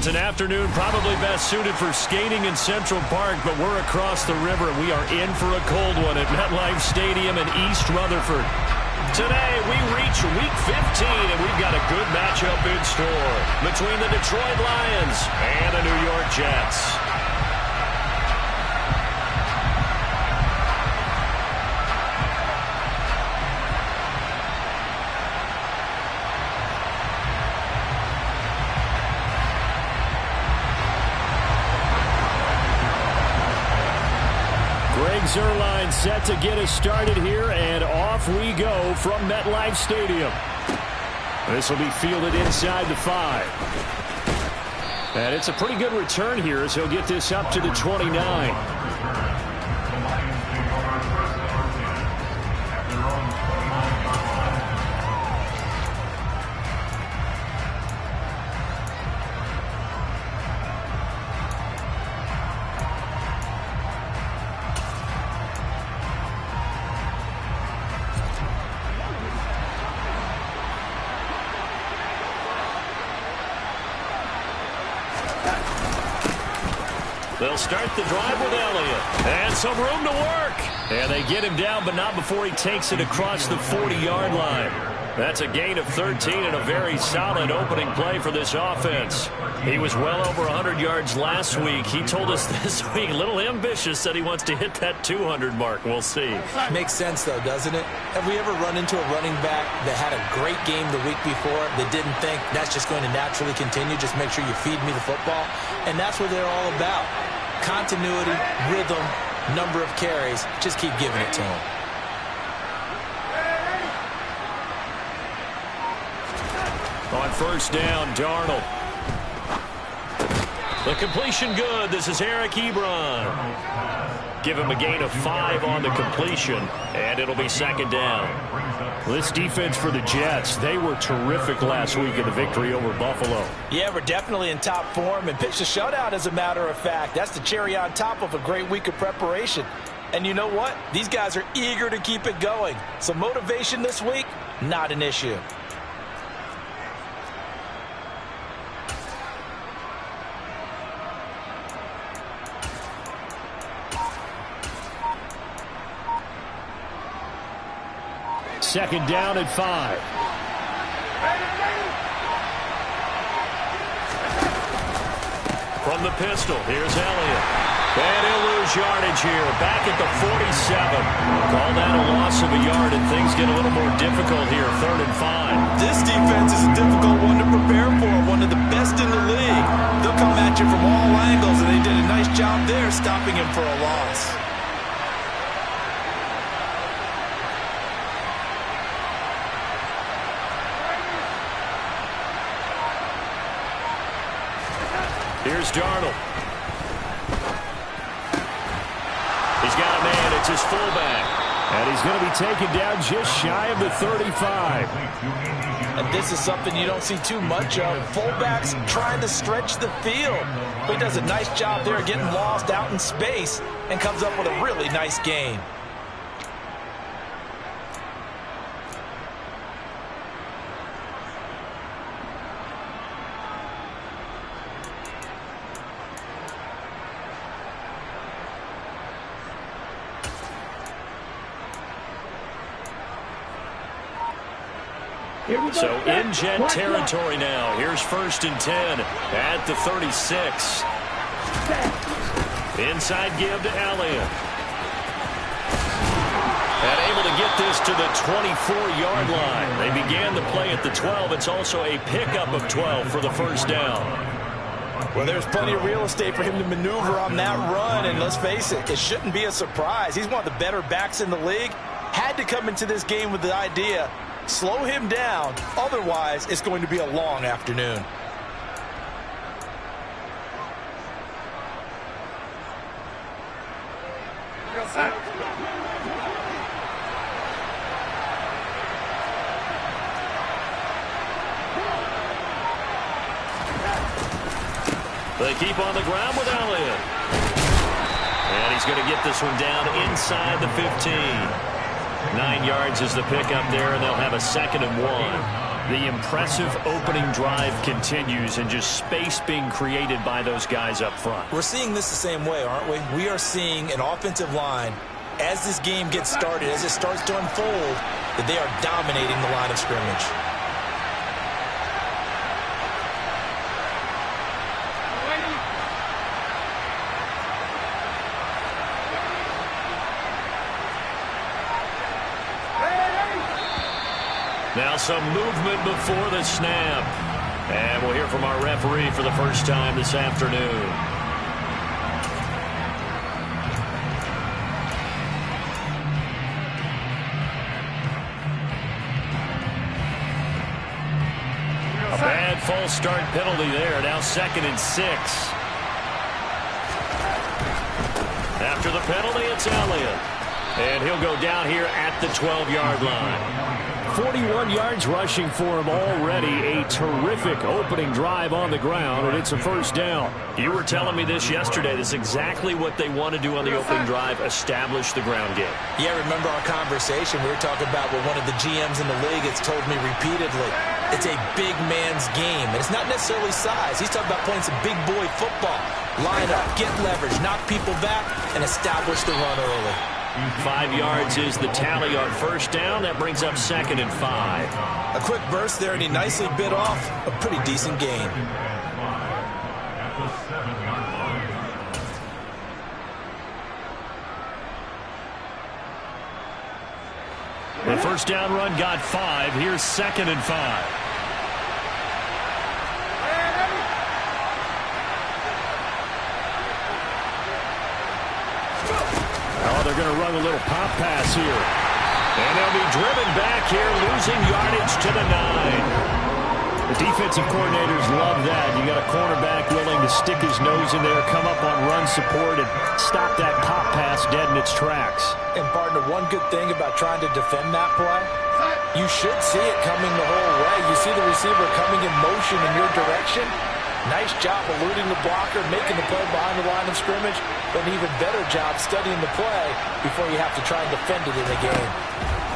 It's an afternoon probably best suited for skating in Central Park, but we're across the river. We are in for a cold one at MetLife Stadium in East Rutherford. Today, we reach Week 15, and we've got a good matchup in store between the Detroit Lions and the New York Jets. Zerline set to get us started here, and off we go from MetLife Stadium. This will be fielded inside the 5. And it's a pretty good return here as he'll get this up to the 29. They'll start the drive with Elliott. And some room to work. And they get him down, but not before he takes it across the 40-yard line. That's a gain of 13 and a very solid opening play for this offense. He was well over 100 yards last week. He told us this week, a little ambitious, said he wants to hit that 200 mark. We'll see. Makes sense, though, doesn't it? Have we ever run into a running back that had a great game the week before that didn't think that's just going to naturally continue? Just make sure you feed me the football. And that's what they're all about. Continuity, rhythm, number of carries. Just keep giving it to him. On first down, Darnold. The completion good. This is Eric Ebron. Give him a gain of 5 on the completion, and it'll be second down. This defense for the Jets, they were terrific last week in the victory over Buffalo. Yeah, we're definitely in top form and pitched a shutout, as a matter of fact. That's the cherry on top of a great week of preparation. And you know what? These guys are eager to keep it going. So motivation this week, not an issue. Second down at 5. From the pistol, here's Elliott. And he'll lose yardage here. Back at the 47. Call that a loss of a yard, and things get a little more difficult here. 3rd and 5. This defense is a difficult one to prepare for. One of the best in the league. They'll come at you from all angles, and they did a nice job there stopping him for a loss. Here's Darnold. He's got a man. It's his fullback. And he's going to be taken down just shy of the 35. And this is something you don't see too much of. Fullbacks trying to stretch the field. But he does a nice job there getting lost out in space and comes up with a really nice gain. So in Jet territory now. Here's 1st and 10 at the 36. Inside give to Elliott. And able to get this to the 24-yard line. They began the play at the 12. It's also a pickup of 12 for the first down. Well, there's plenty of real estate for him to maneuver on that run, and let's face it, it shouldn't be a surprise. He's one of the better backs in the league. Had to come into this game with the idea, slow him down, otherwise it's going to be a long afternoon. They keep on the ground with Elliott. And he's going to get this one down inside the 15. 9 yards is the pickup there, and they'll have a 2nd and 1. The impressive opening drive continues and just space being created by those guys up front. We're seeing this the same way, aren't we? We are seeing an offensive line, as this game gets started, as it starts to unfold, that they are dominating the line of scrimmage. Now some movement before the snap. And we'll hear from our referee for the first time this afternoon. A bad false start penalty there. Now 2nd and 6. After the penalty, it's Elliott. And he'll go down here at the 12-yard line. 41 yards rushing for him already. A terrific opening drive on the ground, and it's a first down. You were telling me this yesterday. This is exactly what they want to do on the opening drive, establish the ground game. Yeah, remember our conversation? We were talking about what one of the GMs in the league has told me repeatedly. It's a big man's game, and it's not necessarily size. He's talking about playing some big boy football. Line up, get leverage, knock people back, and establish the run early. 5 yards is the tally on first down. That brings up 2nd and 5. A quick burst there, and he nicely bit off a pretty decent gain. The first down run got 5. Here's 2nd and 5. They're going to run a little pop pass here. And they'll be driven back here, losing yardage to the 9. The defensive coordinators love that. You got a cornerback willing to stick his nose in there, come up on run support, and stop that pop pass dead in its tracks. And, partner, one good thing about trying to defend that play, you should see it coming the whole way. You see the receiver coming in motion in your direction. Nice job eluding the blocker, making the play behind the line of scrimmage, but an even better job studying the play before you have to try and defend it in the game.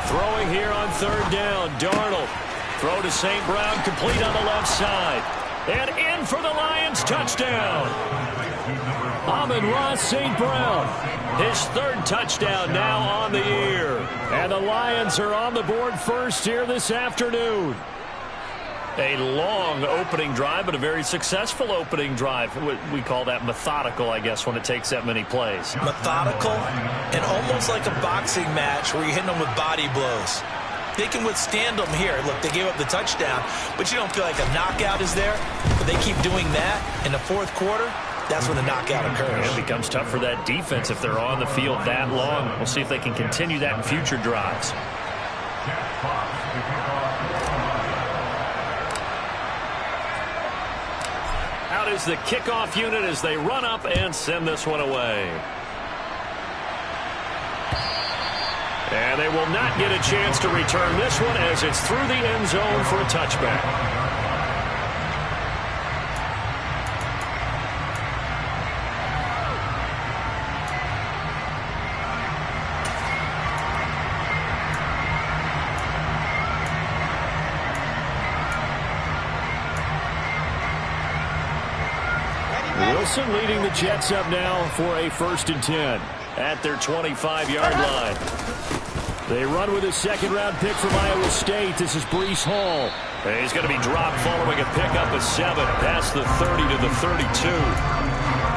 Throwing here on 3rd down, Darnold. Throw to St. Brown, complete on the left side. And in for the Lions, touchdown. Amon-Ra St. Brown, his 3rd touchdown now on the year. And the Lions are on the board first here this afternoon. A long opening drive, but a very successful opening drive. We call that methodical, I guess, when it takes that many plays. Methodical and almost like a boxing match where you're hitting them with body blows. They can withstand them here. Look, they gave up the touchdown, but you don't feel like a knockout is there. But they keep doing that in the 4th quarter. That's when the knockout occurs. It becomes tough for that defense if they're on the field that long. We'll see if they can continue that in future drives. Out is the kickoff unit as they run up and send this one away. And they will not get a chance to return this one as it's through the end zone for a touchback. Wilson leading the Jets up now for a 1st and 10 at their 25-yard line. They run with a 2nd-round pick from Iowa State. This is Breece Hall. And he's going to be dropped following a pickup of 7 past the 30 to the 32.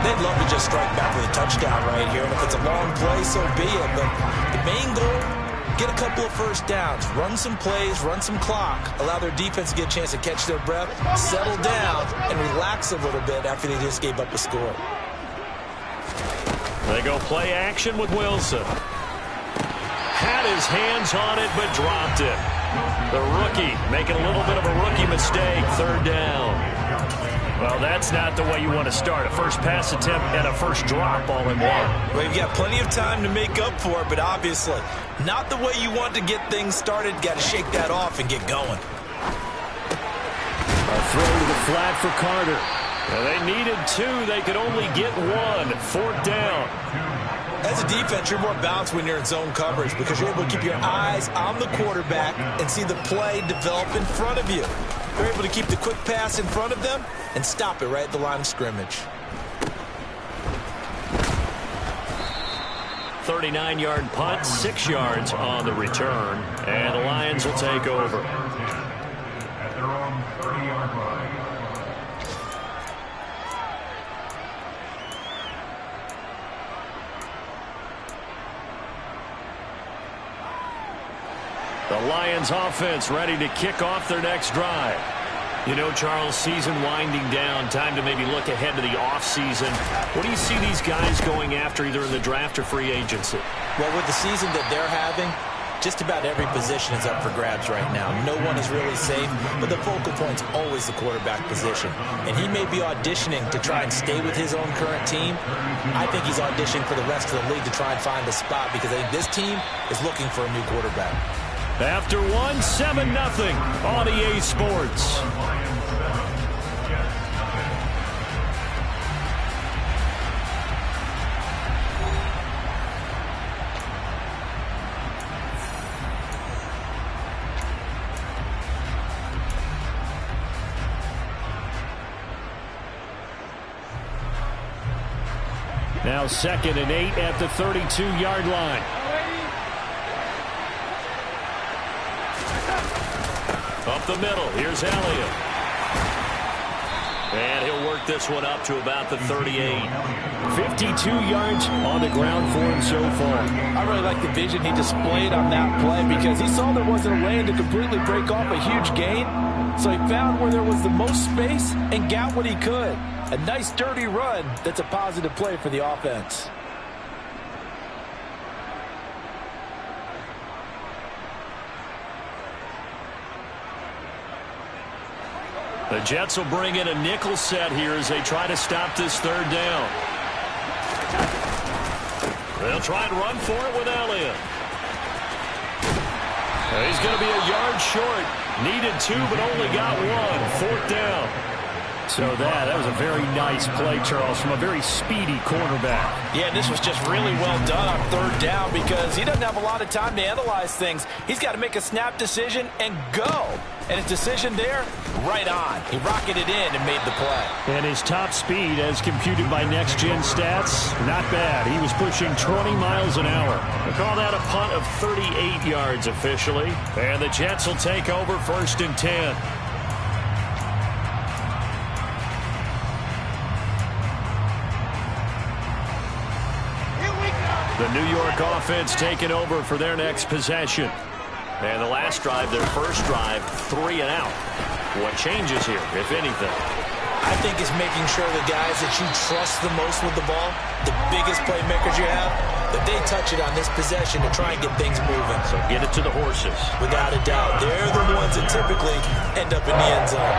They'd love to just strike back with a touchdown right here. And if it's a long play, so be it. But the main goal, get a couple of first downs, run some plays, run some clock, allow their defense to get a chance to catch their breath, settle down, and relax a little bit after they just gave up a score. They go play action with Wilson. Had his hands on it, but dropped it. The rookie making a little bit of a rookie mistake, 3rd down. Well, that's not the way you want to start. A first pass attempt and a first drop all in one. Well, you've got plenty of time to make up for it, but obviously not the way you want to get things started. Got to shake that off and get going. A throw to the flat for Carter. And they needed 2. They could only get 1. 4th down. As a defense, you're more balanced when you're in zone coverage because you're able to keep your eyes on the quarterback and see the play develop in front of you. You're able to keep the quick pass in front of them and stop it right at the line of scrimmage. 39-yard punt, 6 yards on the return. And the Lions will take over. At their own 30-yard line. The Lions offense ready to kick off their next drive. You know, Charles, season winding down, time to maybe look ahead to the offseason. What do you see these guys going after either in the draft or free agency? Well, with the season that they're having, just about every position is up for grabs right now. No one is really safe, but the focal point's always the quarterback position. And he may be auditioning to try and stay with his own current team. I think he's auditioning for the rest of the league to try and find a spot because I think this team is looking for a new quarterback. After 1, 7-0 on EA Sports. Now 2nd and 8 at the 32-yard line. Up the middle, here's Elliott. And he'll work this one up to about the 38. 52 yards on the ground for him so far. I really like the vision he displayed on that play because he saw there wasn't a lane to completely break off a huge gain. So he found where there was the most space and got what he could. A nice dirty run that's a positive play for the offense. The Jets will bring in a nickel set here as they try to stop this 3rd down. They'll try and run for it with Elliott. He's going to be a yard short. Needed 2, but only got 1. 4th down. So that was a very nice play, Charles, from a very speedy quarterback. Yeah, this was just really well done on 3rd down because he doesn't have a lot of time to analyze things. He's got to make a snap decision and go. And his decision there, right on. He rocketed in and made the play. And his top speed, as computed by Next Gen Stats, not bad. He was pushing 20 miles an hour. They call that a punt of 38 yards officially. And the Jets will take over 1st and 10. The New York offense taking over for their next possession. And the last drive, their first drive, 3 and out. What changes here, if anything? I think it's making sure the guys that you trust the most with the ball, the biggest playmakers you have, that they touch it on this possession to try and get things moving. So get it to the horses. Without a doubt. They're the ones that typically end up in the end zone.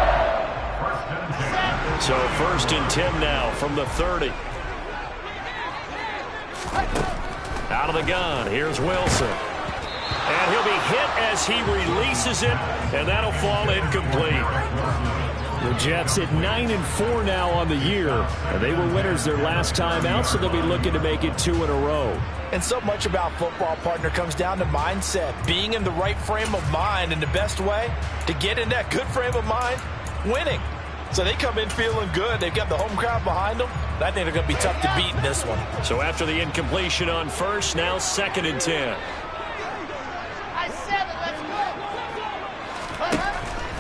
So 1st and 10 now from the 30. Out of the gun, here's Wilson. And he'll be hit as he releases it, and that'll fall incomplete. The Jets at 9-4 now on the year. And they were winners their last time out, so they'll be looking to make it 2 in a row. And so much about football, partner, comes down to mindset. Being in the right frame of mind, and the best way to get in that good frame of mind, winning. So they come in feeling good. They've got the home crowd behind them. I think they're going to be tough to beat in this one. So after the incompletion on 1st, now 2nd and 10.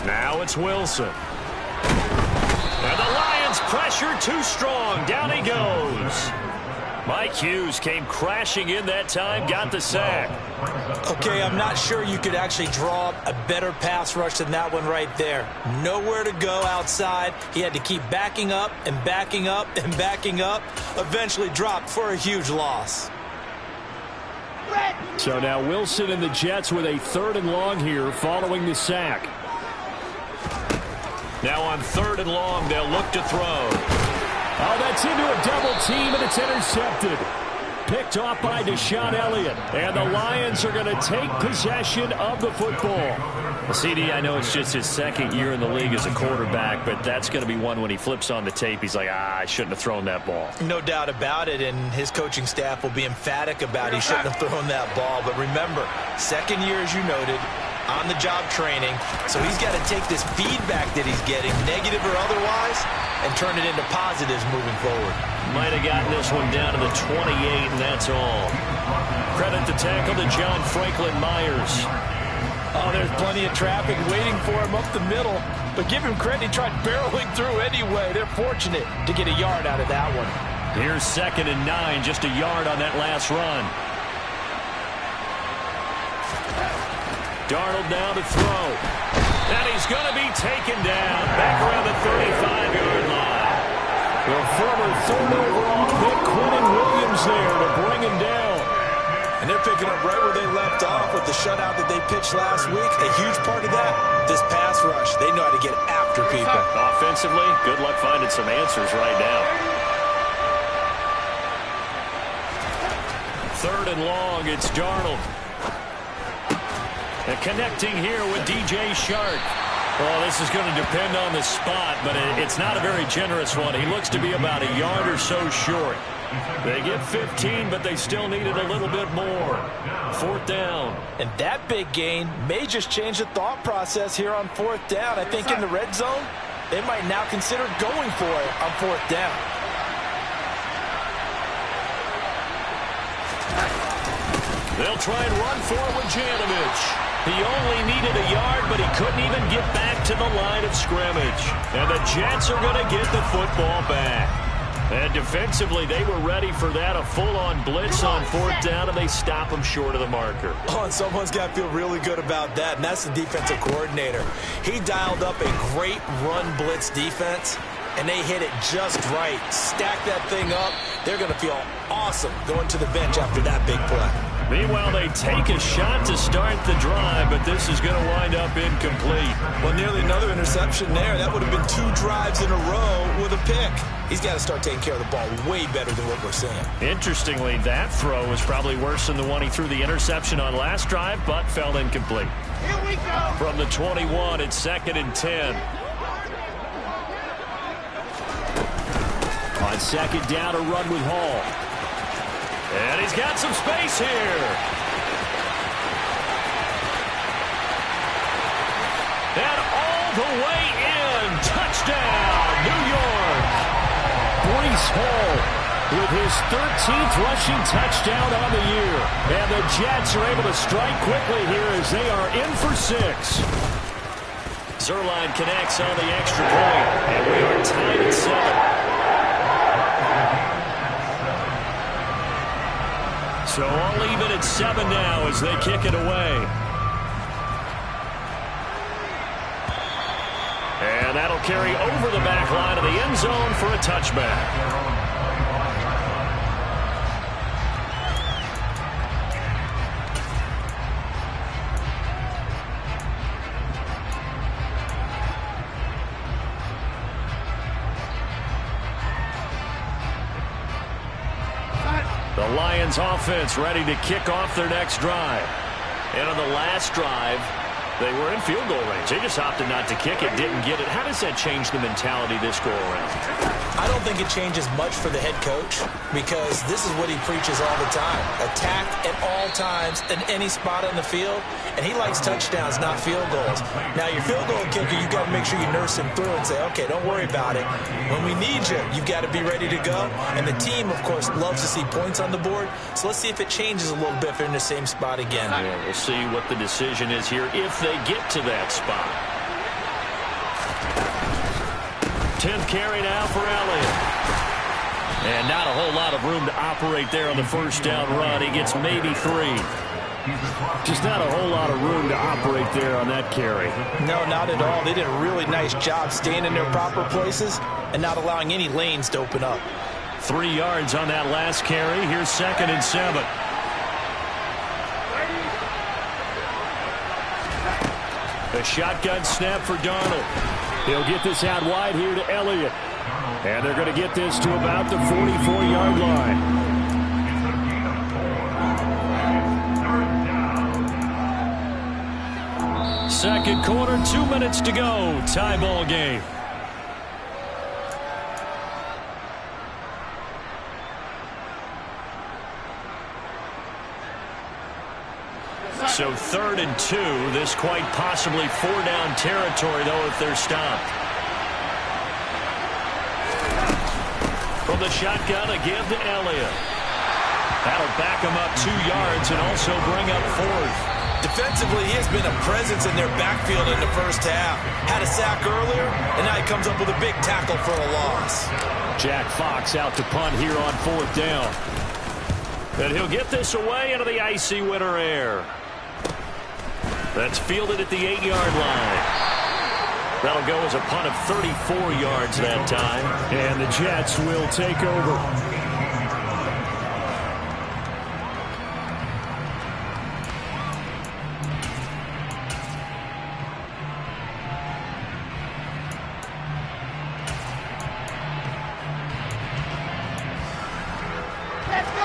Now it's Wilson. And the Lions pressure too strong. Down he goes. Mike Hughes came crashing in that time, got the sack. Okay, I'm not sure you could actually draw up a better pass rush than that one right there. Nowhere to go outside. He had to keep backing up and backing up and backing up. Eventually dropped for a huge loss. So now Wilson and the Jets with a 3rd and long here following the sack. Now on 3rd and long, they'll look to throw. Oh, that's into a double team, and it's intercepted. picked off by Deshaun Elliott. And the Lions are going to take possession of the football. Well, CD, I know it's just his second year in the league as a quarterback, but that's going to be one when he flips on the tape, he's like, I shouldn't have thrown that ball. No doubt about it, and his coaching staff will be emphatic about he shouldn't have thrown that ball. But remember, second year, as you noted, on-the-job training, so he's got to take this feedback that he's getting, negative or otherwise, and turn it into positives moving forward. Might have gotten this one down to the 28, and that's all. Credit the tackle to John Franklin Myers. Oh, there's plenty of traffic waiting for him up the middle, but give him credit, he tried barreling through anyway. They're fortunate to get a yard out of that one. Here's 2nd and 9, just a yard on that last run. Darnold now to throw. And he's going to be taken down back around the 35-yard line. The former 3rd overall pick, Quentin Williams, there to bring him down. And they're picking up right where they left off with the shutout that they pitched last week. A huge part of that, this pass rush. They know how to get after people. Offensively, good luck finding some answers right now. 3rd and long, it's Darnold. And connecting here with DJ Shark. Well, this is going to depend on the spot, but it's not a very generous one. He looks to be about a yard or so short. They get 15, but they still needed a little bit more. 4th down. And that big gain may just change the thought process here on 4th down. I think in the red zone, they might now consider going for it on 4th down. They'll try and run for it with Janovich. He only needed a yard, but he couldn't even get back to the line of scrimmage. And the Jets are going to get the football back. And defensively, they were ready for that, a full-on blitz on 4th down, and they stop him short of the marker. Oh, and someone's got to feel really good about that, and that's the defensive coordinator. He dialed up a great run blitz defense, and they hit it just right. Stack that thing up. They're going to feel awesome going to the bench after that big play. Meanwhile, they take a shot to start the drive, but this is going to wind up incomplete. Well, nearly another interception there. That would have been 2 drives in a row with a pick. He's got to start taking care of the ball way better than what we're seeing. Interestingly, that throw was probably worse than the one he threw the interception on last drive, but fell incomplete. Here we go. From the 21, it's 2nd and 10. On 2nd down, a run with Hall. And he's got some space here. And all the way in. Touchdown, New York. Breece Hall with his 13th rushing touchdown on the year. And the Jets are able to strike quickly here as they are in for 6. Zerline connects on the extra point. And we are tied at 7. So all even at 7 now as they kick it away. And that'll carry over the back line of the end zone for a touchback. The Lions offense ready to kick off their next drive. And on the last drive, they were in field goal range. They just opted not to kick it, didn't get it. How does that change the mentality this go around? I don't think it changes much for the head coach because this is what he preaches all the time. Attack at all times in any spot on the field, and he likes touchdowns, not field goals. Now, your field goal kicker, you've got to make sure you nurse him through and say, okay, don't worry about it. When we need you, you've got to be ready to go. And the team, of course, loves to see points on the board. So let's see if it changes a little bit if they're in the same spot again. Yeah, we'll see what the decision is here if they get to that spot. 10th carry now for Elliott. And not a whole lot of room to operate there on the 1st down run. He gets maybe 3. Just not a whole lot of room to operate there on that carry. No, not at all. They did a really nice job staying in their proper places and not allowing any lanes to open up. 3 yards on that last carry. Here's 2nd and 7. A shotgun snap for Darnold. He'll get this out wide here to Elliott. And they're going to get this to about the 44-yard line. Second quarter, 2 minutes to go. Tie ball game. So 3rd and 2. This quite possibly 4-down territory, though, if they're stopped. From the shotgun, a give to Elliott. That'll back him up 2 yards and also bring up 4th. Defensively, he has been a presence in their backfield in the first half. Had a sack earlier, and now he comes up with a big tackle for a loss. Jack Fox out to punt here on 4th down. And he'll get this away into the icy winter air. That's fielded at the 8-yard line. That'll go as a punt of 34 yards that time. And the Jets will take over.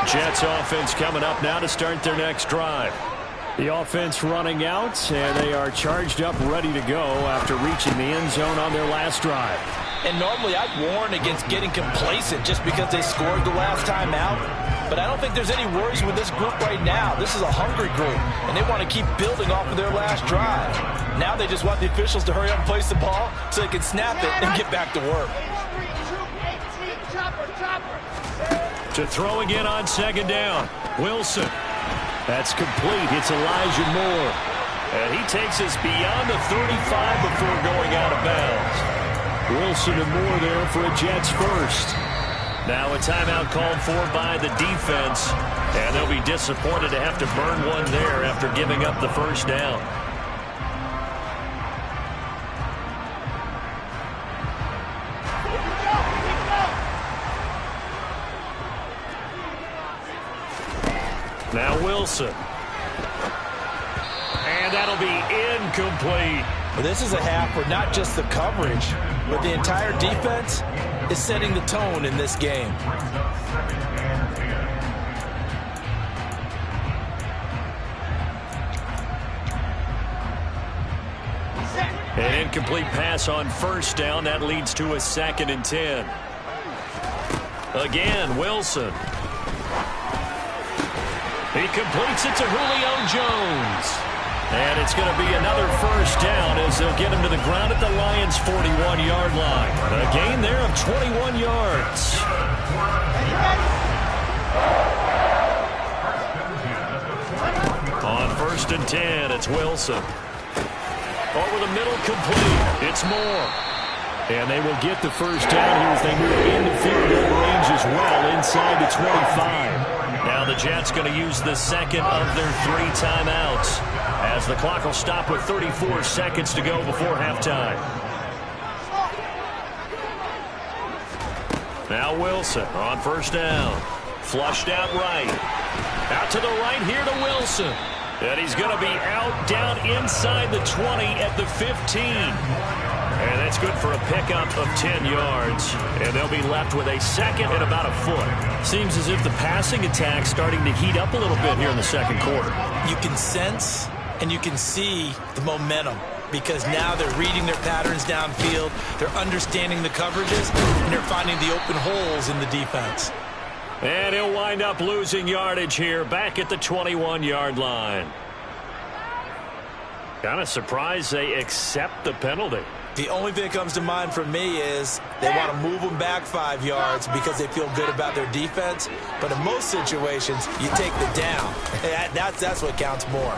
Jets offense coming up now to start their next drive. The offense running out, and they are charged up, ready to go after reaching the end zone on their last drive. And normally I'd warn against getting complacent just because they scored the last time out. But I don't think there's any worries with this group right now. This is a hungry group, and they want to keep building off of their last drive. Now they just want the officials to hurry up and place the ball so they can snap it and get back to work. To throw again on 2nd down. Wilson. That's complete. It's Elijah Moore. And he takes us beyond the 35 before going out of bounds. Wilson and Moore there for a Jets first. Now a timeout called for by the defense. And they'll be disappointed to have to burn one there after giving up the first down. Now Wilson. And that'll be incomplete. Well, this is a half where not just the coverage, but the entire defense is setting the tone in this game. An incomplete pass on 1st down. That leads to a 2nd and 10. Again, Wilson. He completes it to Julio Jones. And it's going to be another first down as they'll get him to the ground at the Lions' 41-yard line. A gain there of 21 yards. On 1st and 10, it's Wilson. Over the middle, complete. It's Moore. And they will get the first down here as they move into field goal range as well inside the 25. Now the Jets going to use the 2nd of their 3 timeouts as the clock will stop with 34 seconds to go before halftime. Now Wilson on 1st down. Flushed out right. Out to the right here to Wilson. And he's going to be out down inside the 20 at the 15. And that's good for a pickup of 10 yards. And they'll be left with a 2nd and about a foot. Seems as if the passing attack's starting to heat up a little bit here in the 2nd quarter. You can sense and you can see the momentum because now they're reading their patterns downfield, they're understanding the coverages, and they're finding the open holes in the defense. And he'll wind up losing yardage here back at the 21-yard line. Kind of surprised they accept the penalty. The only thing that comes to mind for me is they want to move them back 5 yards because they feel good about their defense. But in most situations, you take the down. That's what counts more.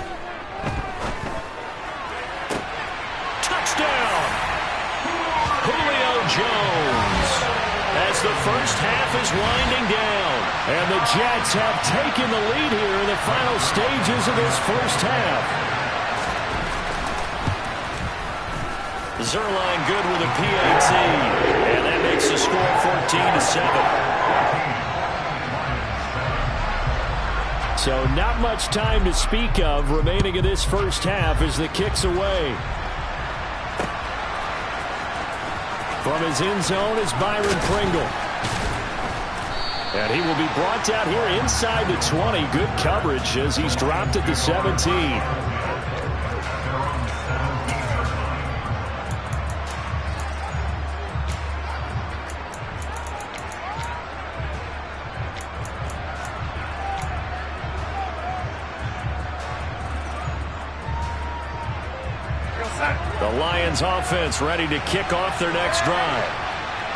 Touchdown! Julio Jones. As the first half is winding down. And the Jets have taken the lead here in the final stages of this first half. Zerline good with a PAT, and that makes the score 14-7. So not much time to speak of remaining in this first half as the kick's away. From his end zone is Byron Pringle. And he will be brought down here inside the 20. Good coverage as he's dropped at the 17. Lions offense ready to kick off their next drive.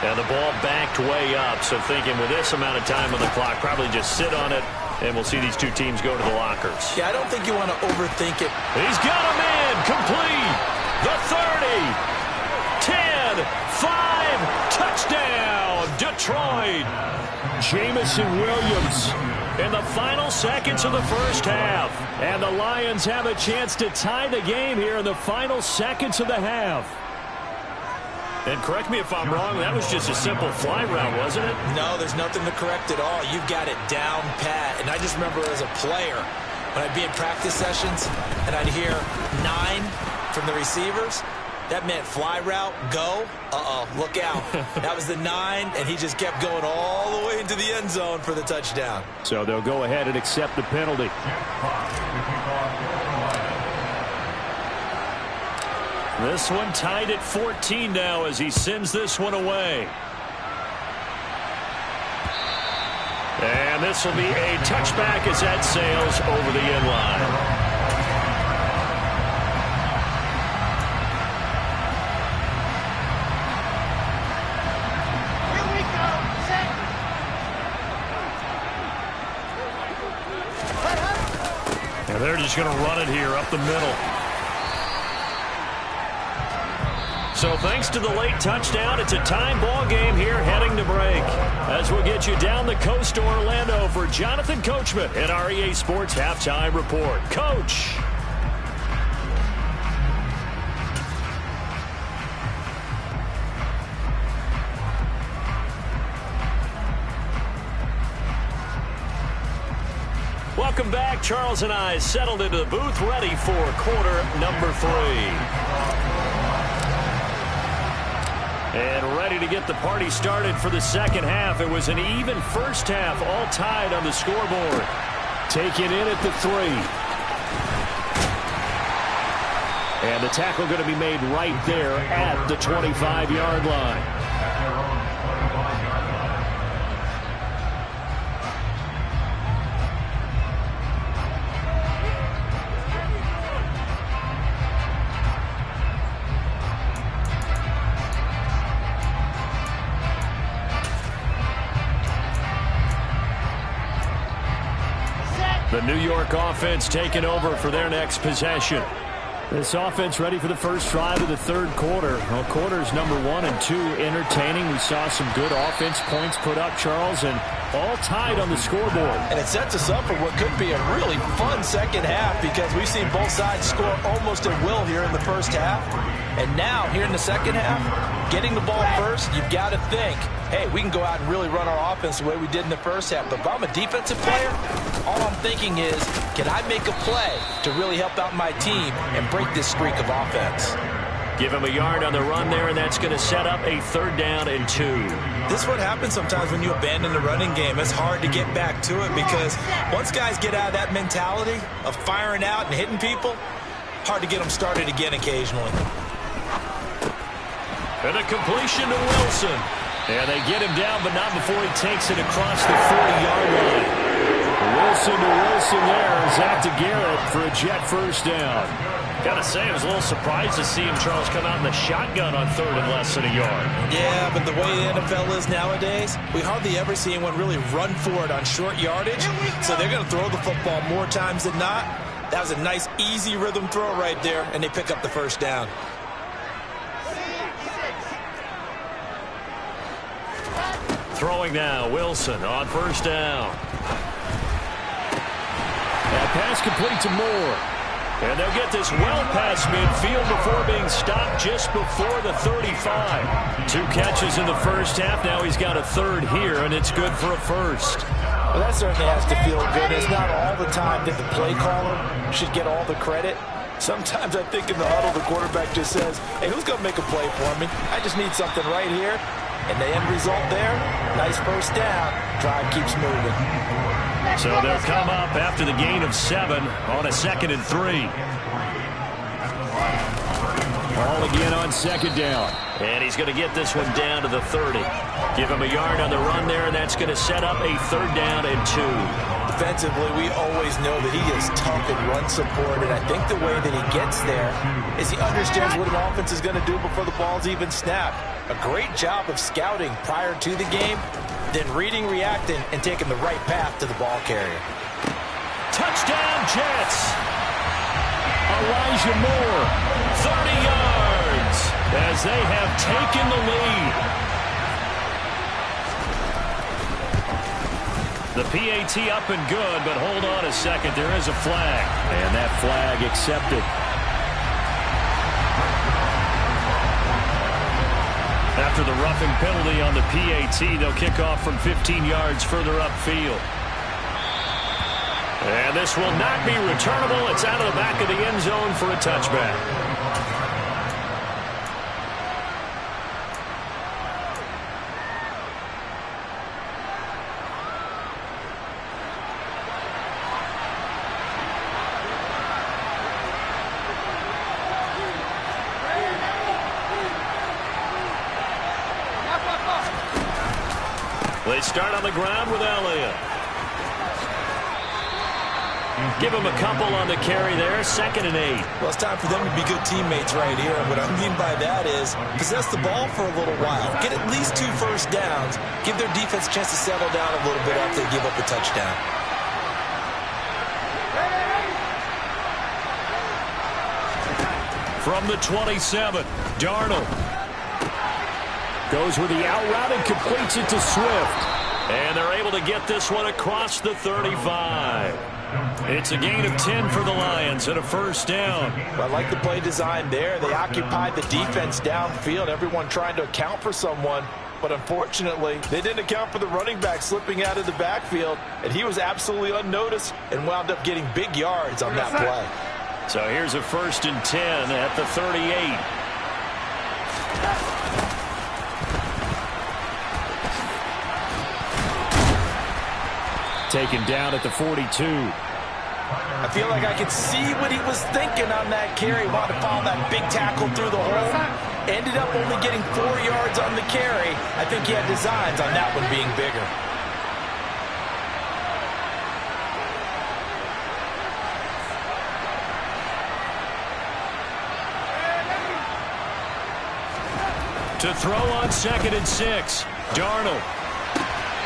And the ball backed way up, so thinking with this amount of time on the clock, probably just sit on it, and we'll see these two teams go to the lockers. Yeah, I don't think you want to overthink it. He's got a man complete. The 30, 10, 5, touchdown, Detroit. Jamison Williams in the final seconds of the first half. And the Lions have a chance to tie the game here in the final seconds of the half. And correct me if I'm wrong, that was just a simple fly route, wasn't it? No, there's nothing to correct at all. You've got it down pat. And I just remember as a player, when I'd be in practice sessions and I'd hear 9 from the receivers, that meant fly route, go, look out. That was the 9, and he just kept going all the way into the end zone for the touchdown. So they'll go ahead and accept the penalty. This one tied at 14 now as he sends this one away. And this will be a touchback as that sails over the end line. And they're just going to run it here up the middle. So thanks to the late touchdown, it's a time ball game here heading to break. As we'll get you down the coast to Orlando for Jonathan Coachman in our EA Sports Halftime Report. Coach. Welcome back. Charles and I settled into the booth ready for quarter number 3. And ready to get the party started for the second half. It was an even first half, all tied on the scoreboard. Taken in at the 3. And the tackle going to be made right there at the 25-yard line. The New York offense taking over for their next possession. This offense ready for the first drive of the third quarter. Well, quarters number 1 and 2 entertaining. We saw some good offense points put up, Charles, and all tied on the scoreboard. And it sets us up for what could be a really fun second half because we've seen both sides score almost at will here in the first half. And now, here in the second half, getting the ball first, you've got to think, hey, we can go out and really run our offense the way we did in the first half. But if I'm a defensive player, all I'm thinking is, can I make a play to really help out my team and break this streak of offense? Give him a yard on the run there, and that's going to set up a 3rd down and 2. This is what happens sometimes when you abandon the running game. It's hard to get back to it because once guys get out of that mentality of firing out and hitting people, hard to get them started again occasionally. And a completion to Wilson. And they get him down, but not before he takes it across the 40-yard line. Wilson to Wilson there. Zach to Garrett for a jet first down. Gotta say, I was a little surprised to see him, Charles, come out in the shotgun on 3rd and less than a yard. Yeah, but the way the NFL is nowadays, we hardly ever see anyone really run for it on short yardage. So they're going to throw the football more times than not. That was a nice, easy rhythm throw right there, and they pick up the first down. Throwing now, Wilson on first down. That pass complete to Moore. And they'll get this well past midfield before being stopped just before the 35. 2 catches in the first half. Now he's got a 3rd here, and it's good for a 1st. Well, that certainly has to feel good. It's not all the time that the play caller should get all the credit. Sometimes I think in the huddle, the quarterback just says, hey, who's going to make a play for me? I just need something right here. And the end result there, nice first down. Drive keeps moving. So they'll come up after the gain of 7 on a 2nd and 3. Ball again on 2nd down. And he's going to get this one down to the 30. Give him a yard on the run there, and that's going to set up a 3rd down and 2. defensively, we always know that he is tough in run support, and I think the way that he gets there is he understands what an offense is going to do before the ball's even snapped. A great job of scouting prior to the game, then reading, reacting, and taking the right path to the ball carrier. Touchdown, Jets. Elijah Moore, 30 yards, as they have taken the lead. The PAT up and good, but hold on a second. There is a flag, and that flag accepted. After the roughing penalty on the PAT, they'll kick off from 15 yards further upfield. And this will not be returnable. It's out of the back of the end zone for a touchback. They start on the ground with Elliott. Give him a couple on the carry there. 2nd and 8. Well, it's time for them to be good teammates right here. And what I mean by that is possess the ball for a little while. Get at least 2 first downs. Give their defense a chance to settle down a little bit after they give up a touchdown. From the 27, Darnold goes with the out route and completes it to Swift. And they're able to get this one across the 35. It's a gain of 10 for the Lions and a first down. I like the play design there. They occupied the defense downfield, everyone trying to account for someone. But unfortunately, they didn't account for the running back slipping out of the backfield. And he was absolutely unnoticed and wound up getting big yards on that play. So here's a 1st and 10 at the 38. Taken down at the 42. I feel like I could see what he was thinking on that carry. Wanted to follow that big tackle through the hole. Ended up only getting 4 yards on the carry. I think he had designs on that one being bigger. To throw on 2nd and 6. Darnold.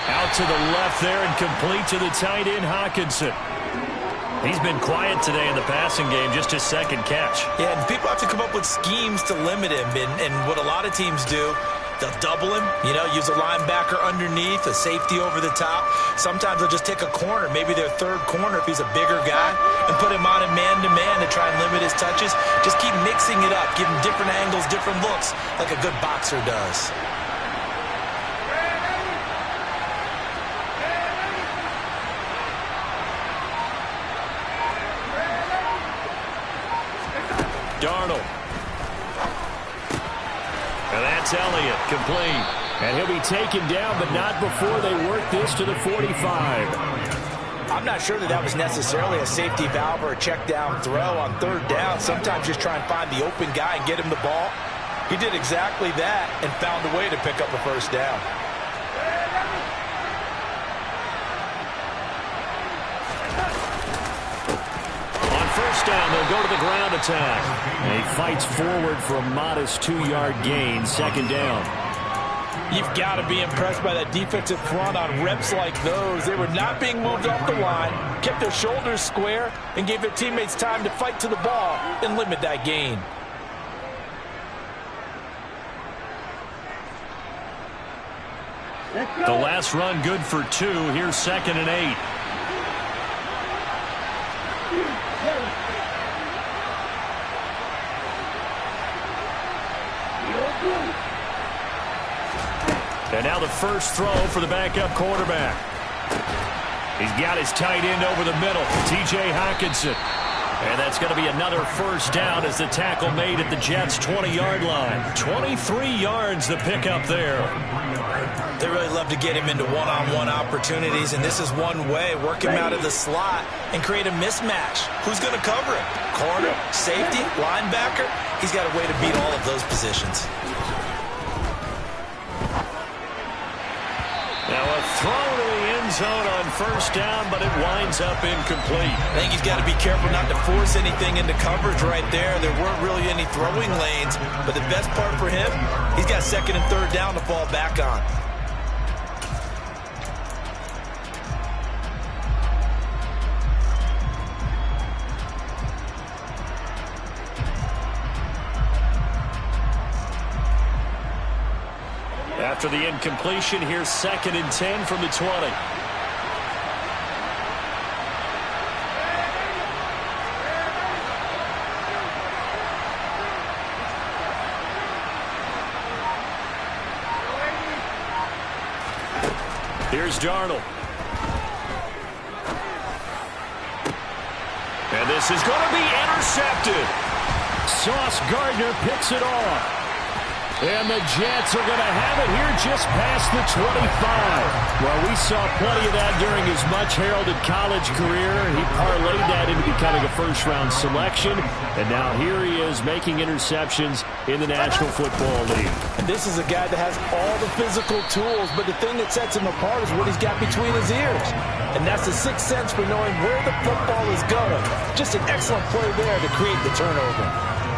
Out to the left there and complete to the tight end, Hockenson. He's been quiet today in the passing game, just his 2nd catch. Yeah, and people have to come up with schemes to limit him. And what a lot of teams do, they'll double him, use a linebacker underneath, a safety over the top. Sometimes they'll just take a corner, maybe their 3rd corner if he's a bigger guy, and put him on a man-to-man to try and limit his touches. Just keep mixing it up, give him different angles, different looks, like a good boxer does. Darnold. And that's Elliott, complete. And he'll be taken down, but not before they work this to the 45. I'm not sure that was necessarily a safety valve or a check down throw on 3rd down. Sometimes just try and find the open guy and get him the ball. He did exactly that and found a way to pick up a first down. Down, they'll go to the ground attack. And he fights forward for a modest 2-yard gain, 2nd down. You've got to be impressed by that defensive front on reps like those. They were not being moved off the line, kept their shoulders square, and gave their teammates time to fight to the ball and limit that gain. The last run good for 2. Here's 2nd and 8. And now the first throw for the backup quarterback. He's got his tight end over the middle, T.J. Hockenson. And that's going to be another first down as the tackle made at the Jets' 20-yard line. 23 yards the pickup there. They really love to get him into one-on-one opportunities, and this is one way. Work him out of the slot and create a mismatch. Who's going to cover him? Corner, safety, linebacker? He's got a way to beat all of those positions. Now a throw to the end zone on first down, but it winds up incomplete. I think he's got to be careful not to force anything into coverage right there. There weren't really any throwing lanes, but the best part for him, he's got second and third down to fall back on. After the incompletion, here's second and 10 from the 20. Here's Darnold. And this is going to be intercepted. Sauce Gardner picks it off. And the Jets are going to have it here just past the 25. Well, we saw plenty of that during his much-heralded college career. He parlayed that into becoming a first-round selection. And now here he is making interceptions in the National Football League. And this is a guy that has all the physical tools, but the thing that sets him apart is what he's got between his ears. And that's the sixth sense for knowing where the football is going. Just an excellent play there to create the turnover.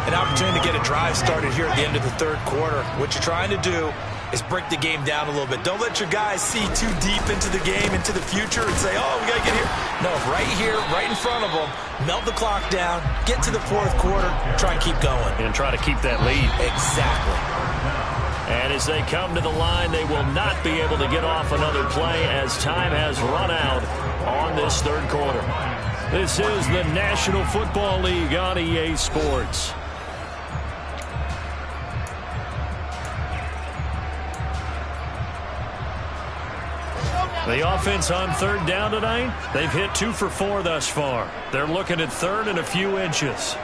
An opportunity to get a drive started here at the end of the third quarter. What you're trying to do is break the game down a little bit. Don't let your guys see too deep into the game, into the future, and say, oh, we got to get here. No, right here, right in front of them, melt the clock down, get to the fourth quarter, try and keep going. And try to keep that lead. Exactly. And as they come to the line, they will not be able to get off another play as time has run out on this third quarter. This is the National Football League on EA Sports. The offense on third down tonight, they've hit 2 for 4 thus far. They're looking at third and a few inches.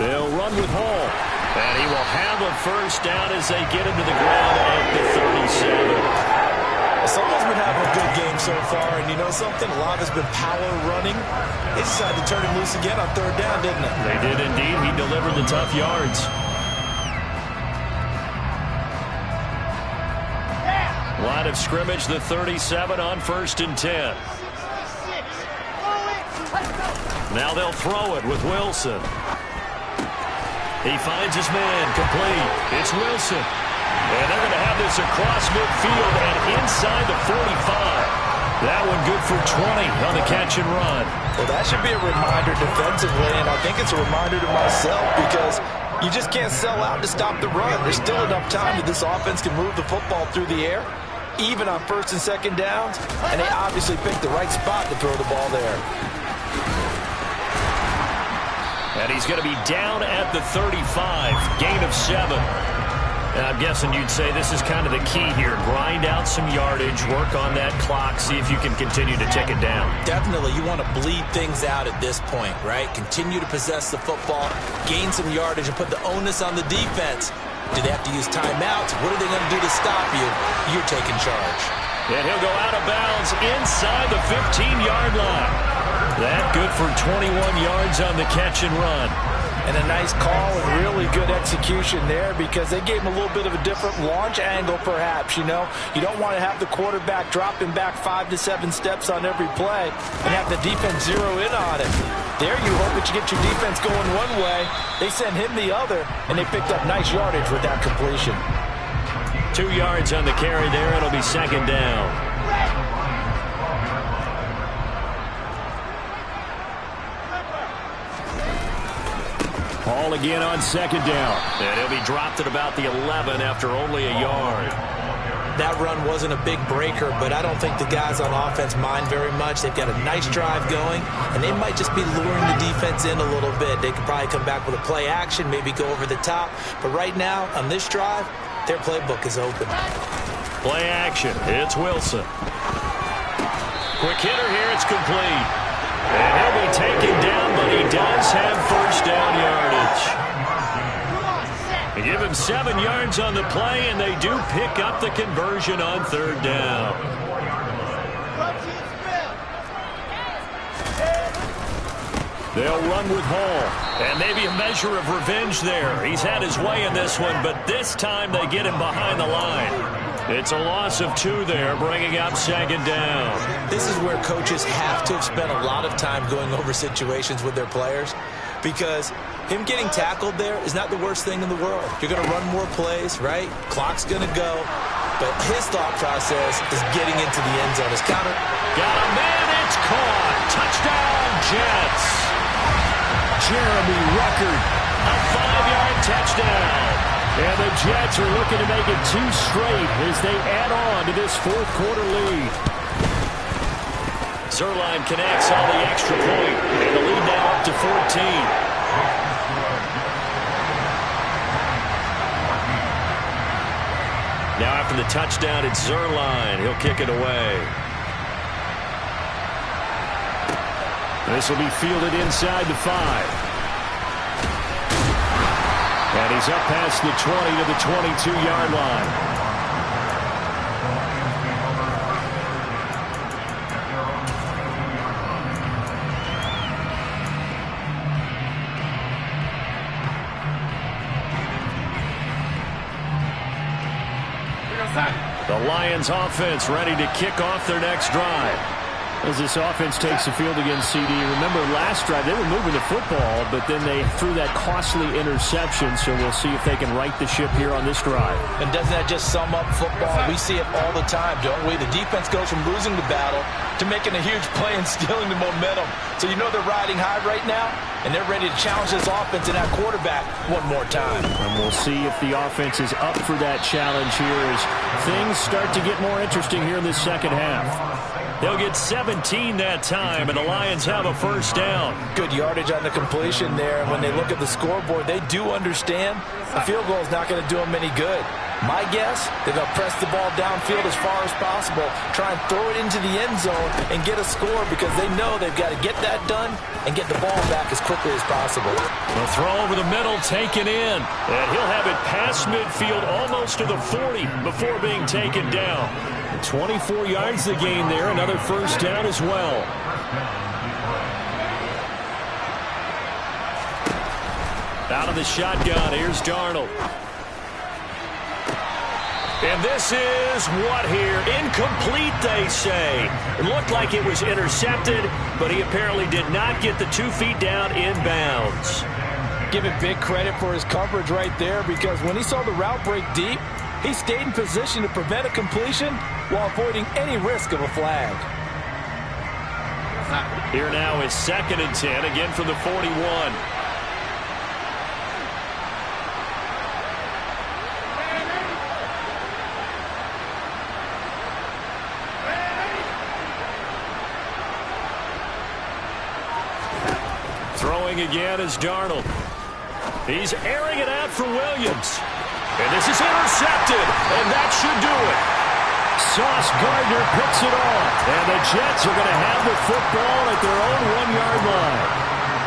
They'll run with Hall. And he will have a first down as they get him to the ground at the 37. Someone's been having a good game so far, and you know something? A lot has been power running. They decided to turn him loose again on third down, didn't they? They did indeed. He delivered the tough yards. Line of scrimmage, the 37 on first and 10. Now they'll throw it with Wilson. He finds his man, complete. It's Wilson. And they're going to have this across midfield and inside the 45. That one good for 20 on the catch and run. Well, that should be a reminder defensively, and I think it's a reminder to myself because you just can't sell out to stop the run. There's still enough time that this offense can move the football through the air, even on first and second downs, and they obviously picked the right spot to throw the ball there. And he's going to be down at the 35, gain of 7. And I'm guessing you'd say this is kind of the key here. Grind out some yardage, work on that clock, see if you can continue to tick it down. Definitely, you want to bleed things out at this point, right? Continue to possess the football, gain some yardage, and put the onus on the defense. Do they have to use timeouts? What are they going to do to stop you? You're taking charge. And he'll go out of bounds inside the 15-yard line. That good for 21 yards on the catch and run. And a nice call and really good execution there because they gave him a little bit of a different launch angle perhaps, you know. You don't want to have the quarterback dropping back 5 to 7 steps on every play and have the defense zero in on it. There you hope that you get your defense going one way. They sent him the other, and they picked up nice yardage with that completion. 2 yards on the carry there. It'll be second down. Hall again on second down. And he'll be dropped at about the 11 after only a yard. That run wasn't a big breaker, but I don't think the guys on offense mind very much. They've got a nice drive going, and they might just be luring the defense in a little bit. They could probably come back with a play action, maybe go over the top. But right now, on this drive, their playbook is open. Play action. It's Wilson. Quick hitter here. It's complete. And he'll be taken down, but he does have first down yardage. They give him 7 yards on the play, and they do pick up the conversion on third down. They'll run with Hall. And maybe a measure of revenge there. He's had his way in this one, but this time they get him behind the line. It's a loss of 2 there, bringing up 2nd down. This is where coaches have to have spent a lot of time going over situations with their players, because him getting tackled there is not the worst thing in the world. You're going to run more plays, right? Clock's going to go. But his thought process is getting into the end zone. His counter. Got a man, it's caught. Touchdown, Jets. Jeremy Ruckert, a 5-yard touchdown. And the Jets are looking to make it 2 straight as they add on to this 4th quarter lead. Zerline connects on the extra point, and the lead now up to 14. Now after the touchdown, it's Zerline. He'll kick it away. This will be fielded inside the 5. And he's up past the 20 to the 22-yard line. The Lions offense ready to kick off their next drive. As this offense takes the field against CD, remember last drive they were moving the football, but then they threw that costly interception, so we'll see if they can right the ship here on this drive. And doesn't that just sum up football? We see it all the time, don't we? The defense goes from losing the battle to making a huge play and stealing the momentum. So you know they're riding high right now, and they're ready to challenge this offense and that quarterback one more time. And we'll see if the offense is up for that challenge here as things start to get more interesting here in this second half. They'll get 17 that time, and the Lions have a 1st down. Good yardage on the completion there. When they look at the scoreboard, they do understand the field goal is not going to do them any good. My guess, they're going to press the ball downfield as far as possible, try and throw it into the end zone and get a score because they know they've got to get that done and get the ball back as quickly as possible. A throw over the middle taken in, and he'll have it past midfield almost to the 40 before being taken down. 24 yards the gain there, another 1st down as well. Out of the shotgun, here's Darnold. And this is what here? Incomplete, they say. It looked like it was intercepted, but he apparently did not get the 2 feet down in bounds. Give him big credit for his coverage right there, because when he saw the route break deep, he stayed in position to prevent a completion while avoiding any risk of a flag. Here now is 2nd and 10, again from the 41. Throwing again is Darnold. He's airing it out for Williams. And this is intercepted, and that should do it. Sauce Gardner picks it off, and the Jets are going to have the football at their own 1-yard line.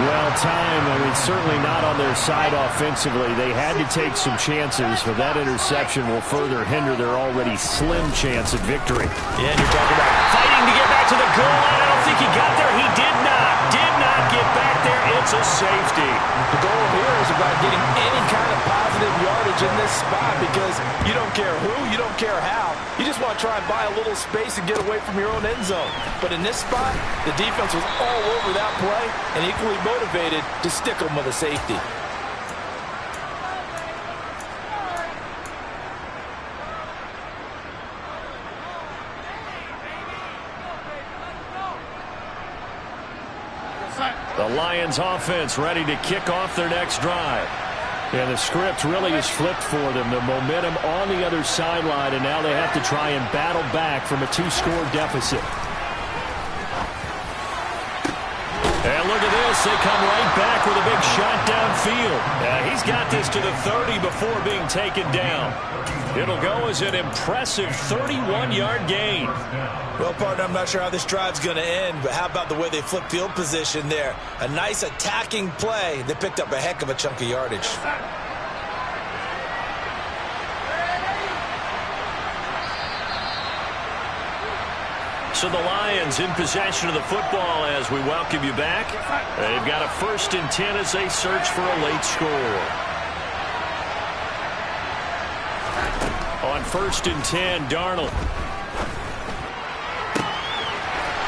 Well timed. I mean, certainly not on their side offensively. They had to take some chances, but that interception will further hinder their already slim chance at victory. Yeah, and you're talking about fighting to get back to the goal line. I don't think he got there. He did not get back there. It's a safety. The goal here is about getting any kind of positive yardage in this spot, because you don't care who, you don't care how. You just want to try and buy a little space and get away from your own end zone. But in this spot, the defense was all over that play and equally motivated to stick them with a safety. The Lions offense ready to kick off their next drive. And the script really is flipped for them. The momentum on the other sideline, and now they have to try and battle back from a 2-score deficit. And look at this. They come right back with a big shot downfield. He's got this to the 30 before being taken down. It'll go as an impressive 31-yard gain. Well, partner, I'm not sure how this drive's going to end, but how about the way they flip field position there? A nice attacking play. They picked up a heck of a chunk of yardage. So the Lions in possession of the football as we welcome you back. They've got a 1st and 10 as they search for a late score. On 1st and 10, Darnold.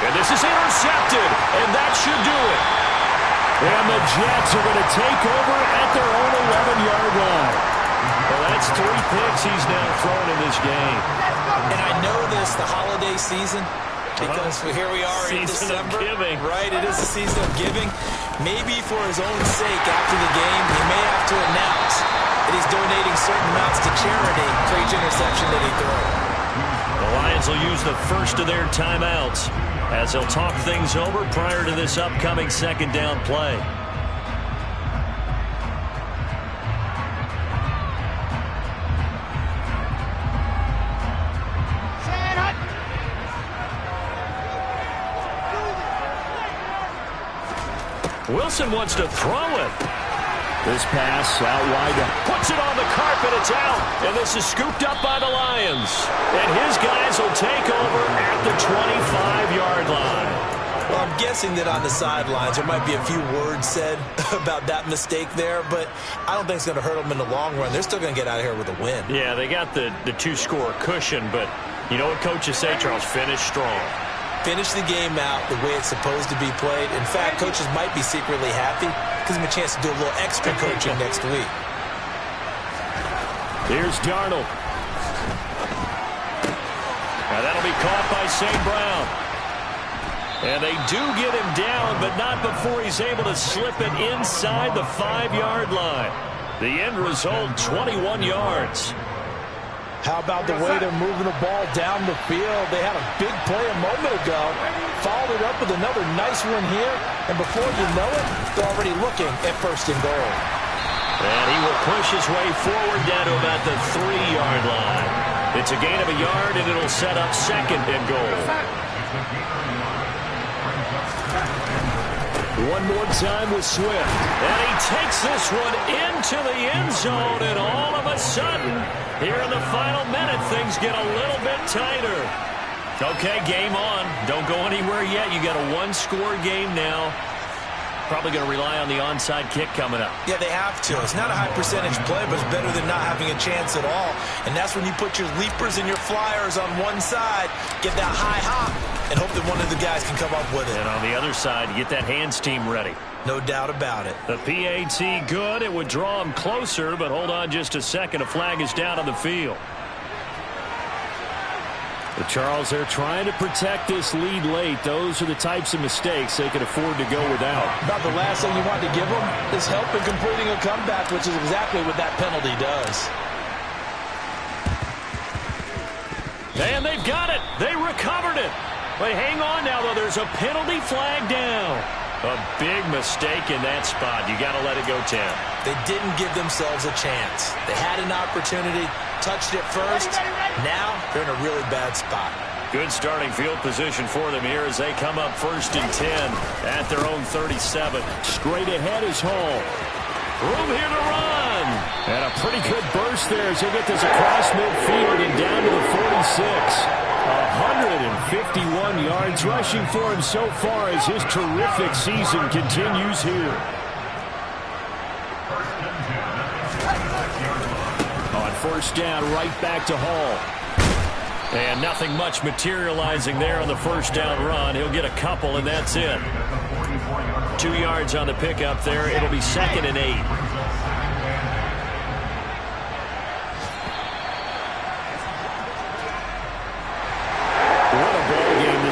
And this is intercepted, and that should do it. And the Jets are going to take over at their own 11-yard line. Well, that's 3 picks he's now thrown in this game. And I know this, the holiday season, because here we are in December. Giving. Right, it is the season of giving. Maybe for his own sake after the game, he may have to announce that he's donating certain amounts to charity for each interception that he throws. The Lions will use the first of their timeouts as they'll talk things over prior to this upcoming 2nd down play. Wilson wants to throw it. This pass out wide. Puts it on the carpet. It's out. And this is scooped up by the Lions. And his guys will take over at the 25-yard line. Well, I'm guessing that on the sidelines there might be a few words said about that mistake there, but I don't think it's going to hurt them in the long run. They're still going to get out of here with a win. Yeah, they got the 2-score cushion, but you know what coaches say, Charles? Finish strong. Finish the game out the way it's supposed to be played. In fact, coaches might be secretly happy. Gives them a chance to do a little extra coaching next week. Here's Darnold. Now that'll be caught by St. Brown. And they do get him down, but not before he's able to slip it inside the 5-yard line. The end result, 21 yards. How about the way they're moving the ball down the field? They had a big play a moment ago. Followed it up with another nice one here. And before you know it, they're already looking at 1st and goal. And he will push his way forward down to about the 3-yard line. It's a gain of a yard, and it'll set up 2nd and goal. One more time with Swift. And he takes this one into the end zone, and all of a sudden, here in the final minute, things get a little bit tighter. Okay, game on. Don't go anywhere yet. You got a 1-score game now. Probably going to rely on the onside kick coming up. Yeah, they have to. It's not a high percentage play, but it's better than not having a chance at all. And that's when you put your leapers and your flyers on one side, get that high hop, and hope that one of the guys can come up with it. And on the other side, get that hands team ready. No doubt about it. The PAT good. It would draw him closer, but hold on just a second. A flag is down on the field. But Charles, they're trying to protect this lead late. Those are the types of mistakes they can afford to go without. About the last thing you want to give them is help in completing a comeback, which is exactly what that penalty does. And they've got it. They recovered it. But hang on now, though. There's a penalty flag down. A big mistake in that spot. You got to let it go, Tim. They didn't give themselves a chance. They had an opportunity, touched it first. Now they're in a really bad spot. Good starting field position for them here as they come up 1st and 10 at their own 37. Straight ahead is Hall. Room here to run. And a pretty good burst there as they get this across midfield and down to the 46. 151 yards rushing for him so far as his terrific season continues here. On 1st down, right back to Hall. And nothing much materializing there on the 1st down run. He'll get a couple, and that's it. 2 yards on the pickup there. It'll be 2nd and 8.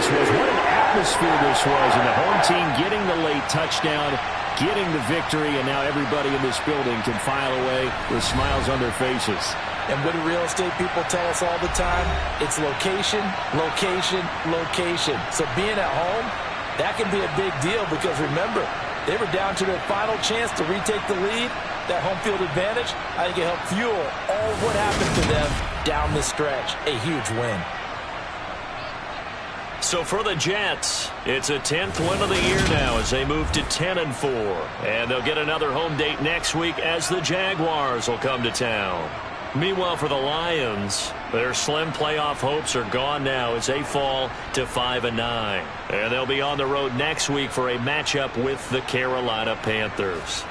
What an atmosphere this was, and the home team getting the late touchdown, getting the victory, and now everybody in this building can file away with smiles on their faces. And what do real estate people tell us all the time? It's location, location, location. So being at home, that can be a big deal because remember, they were down to their final chance to retake the lead. That home field advantage, I think it helped fuel all of what happened to them down the stretch. A huge win. So for the Jets, it's a 10th win of the year now as they move to 10-4. And they'll get another home date next week as the Jaguars will come to town. Meanwhile, for the Lions, their slim playoff hopes are gone now as they fall to 5-9. And they'll be on the road next week for a matchup with the Carolina Panthers.